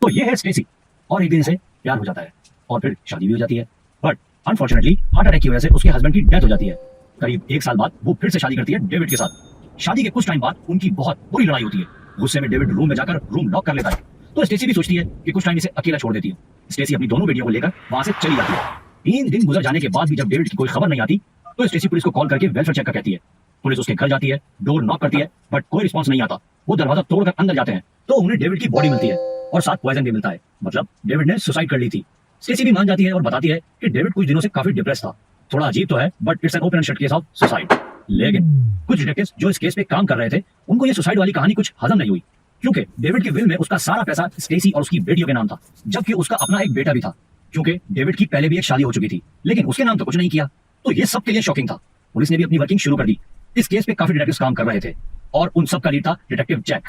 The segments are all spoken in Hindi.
तो ये है स्टेसी और एक दिन से प्यार हो जाता है और फिर शादी भी हो जाती है। बट अनफॉर्चुनेटली हार्ट अटैक की वजह से उसके हस्बैंड की डेथ हो जाती है। करीब एक साल बाद वो फिर से शादी करती है डेविड के साथ। शादी के कुछ टाइम बाद उनकी बहुत बुरी लड़ाई होती है। गुस्से में डेविड रूम में जाकर रूम लॉक कर लेता है। तो स्टेसी भी सोचती है कि कुछ टाइम इसे अकेला छोड़ देती है। स्टेसी अपनी दोनों बेटियों को लेकर वहां से चली जाती है। 3 दिन गुजर जाने के बाद भी जब डेविड की कोई खबर नहीं आती तो स्टेसी पुलिस को कॉल करके वेलफेयर चेक का कहती है। पुलिस उसके घर जाती है, डोर नॉक करती है बट कोई रिस्पॉन्स नहीं आता। वो दरवाजा तोड़कर अंदर जाते हैं तो उन्हें डेविड की बॉडी मिलती है और साथ पॉइजन भी मिलता है। मतलब डेविड ने सुसाइड कर ली थी। स्टेसी भी मान जाती है और बताती है कि डेविड कुछ दिनों से काफी डिप्रेस था। थोड़ा अजीब तो है but it's an open and shut case of suicide. लेकिन कुछ डिटेक्टिव्स जो इस केस पे काम कर रहे थे उनको ये सुसाइड वाली कहानी कुछ हजम नहीं हुई, क्योंकि डेविड के विल में उसका सारा पैसा स्टेसी और उसकी बेटियों के नाम था, जबकि उसका अपना एक बेटा भी था। क्योंकि डेविड की पहले भी एक शादी हो चुकी थी लेकिन उसके नाम तो कुछ नहीं किया। तो ये सबके लिए शॉकिंग था। पुलिस ने भी अपनी वर्किंग शुरू कर दी। इस केस पे काफी डिटेक्टिव्स काम कर रहे थे और उन सब का लीड था डिटेक्टिव जैक।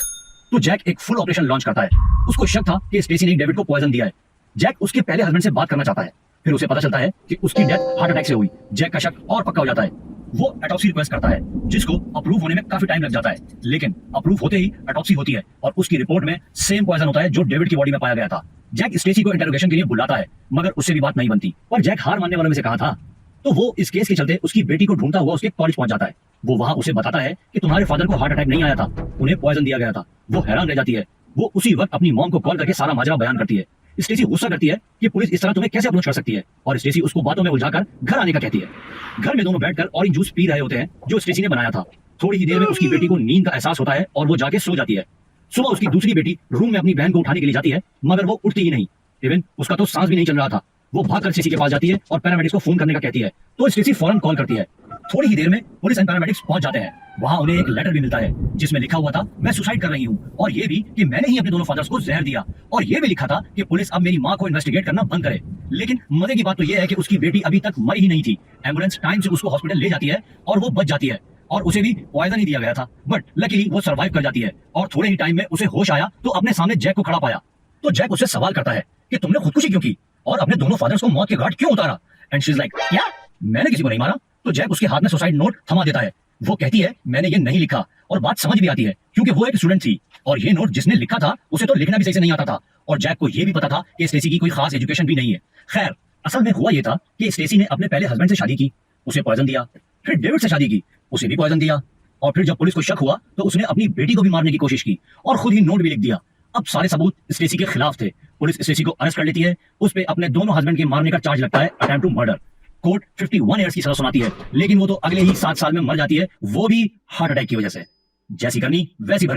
तो जैक एक फुल ऑपरेशन लॉन्च करता है। उसको शक था कि स्टेसी ने डेविड को पॉइजन दिया है। जैक उसके पहले हस्बैंड से बात करना चाहता है। फिर उसे पता चलता है कि उसकी डेथ हार्ट अटैक से हुई। जैक का शक और पक्का हो जाता है। वो ऑटोप्सी रिक्वेस्ट करता है जिसको अप्रूव होने में काफी टाइम लग जाता है, लेकिन अप्रूव होते ही ऑटोप्सी होती है और उसकी रिपोर्ट में सेम पॉइजन होता है जो डेविड की बॉडी में पाया गया था। जैक स्टेसी को इंटरोगेशन के लिए बुलाता है मगर उससे भी बात नहीं बनती। पर जैक हार मानने वालों में से कहा था। तो वो इस केस के चलते उसकी बेटी को ढूंढता हुआ उसके कॉलेज पहुंच जाता है। वो वहां उसे बताता है कि तुम्हारे फादर को हार्ट अटैक नहीं आया था, उन्हें पॉइजन दिया गया था। वो हैरान रह जाती है। वो उसी वक्त अपनी मॉम को कॉल करके सारा माजरा बयान करती है। स्टेसी गुस्सा करती है कि पुलिस इस तरह तुम्हें कैसे अप्रोच कर सकती है और स्टेसी उसको बातों में उलझाकर घर आने का कहती है। घर में दोनों बैठकर ऑरेंज जूस पी रहे होते हैं जो स्टेसी ने बनाया था। थोड़ी ही देर में उसकी बेटी को नींद का एहसास होता है और वो जाके सो जाती है। सुबह उसकी दूसरी बेटी रूम में अपनी बहन को उठाने के लिए जाती है मगर वो उठती ही नहीं। इवन उसका तो सांस भी नहीं चल रहा था। वो भागकर स्टेसी के पास जाती है और पैरामेडिक्स को फोन करने का कहती है। तो स्टेसी फौरन कॉल करती है। थोड़ी ही देर में पुलिस एंड पैरामेडिक्स पहुंच जाते हैं। वहां उन्हें एक लेटर भी मिलता है जिसमें लिखा हुआ था मैं सुसाइड कर रही हूं और ये भी कि मैंने ही अपने दोनों फादर्स को जहर दिया। और ये भी लिखा था कि पुलिस अब मेरी मां को इन्वेस्टिगेट करना बंद करे। लेकिन मजे की बात तो ये है कि उसकी बेटी अभी तक मरी ही नहीं थी। एम्बुलेंस टाइम से उसको हॉस्पिटल ले जाती है और वो बच जाती है और उसे भी पॉइजन ही दिया गया था। बट लकीली वो सर्वाइव कर जाती है और थोड़े ही टाइम में उसे होश आया तो अपने सामने जैक को खड़ा पाया। तो जैक उससे सवाल करता है कि तुमने खुदकुशी क्यों की और अपने दोनों फादर्स को मौत के घाट क्यों उतारा। एंड शी इज लाइक क्या मैंने किसी को नहीं मारा। तो जैक उसके हाथ में सुसाइड नोट थमा देता है। वो कहती है मैंने ये नहीं लिखा और बात समझ भी आती है क्योंकि वो एक स्टूडेंट थी और ये नोट जिसने लिखा था उसे तो लिखना भी सही से नहीं आता था और जैक को ये भी पता था कि स्टेसी की कोई खास एजुकेशन भी नहीं है। खैर असल में हुआ ये था कि स्टेसी ने अपने पहले हस्बैंड से शादी की, उसे पॉइजन दिया। फिर डेविड से शादी की, उसे भी पॉइजन दिया। और फिर जब पुलिस को शक हुआ तो उसने अपनी बेटी को भी मारने की कोशिश की और खुद ही नोट भी लिख दिया। अब सारे सबूत स्टेसी के खिलाफ थे। पुलिस स्टेसी को अरेस्ट कर लेती है। उस पे अपने दोनों हस्बैंड के मारने का चार्ज लगता है, attempt to murder. Court 51 years की सजा सुनाती है लेकिन वो तो अगले ही 7 साल में मर जाती है, वो भी हार्ट अटैक की वजह से। जैसी करनी वैसी भरनी।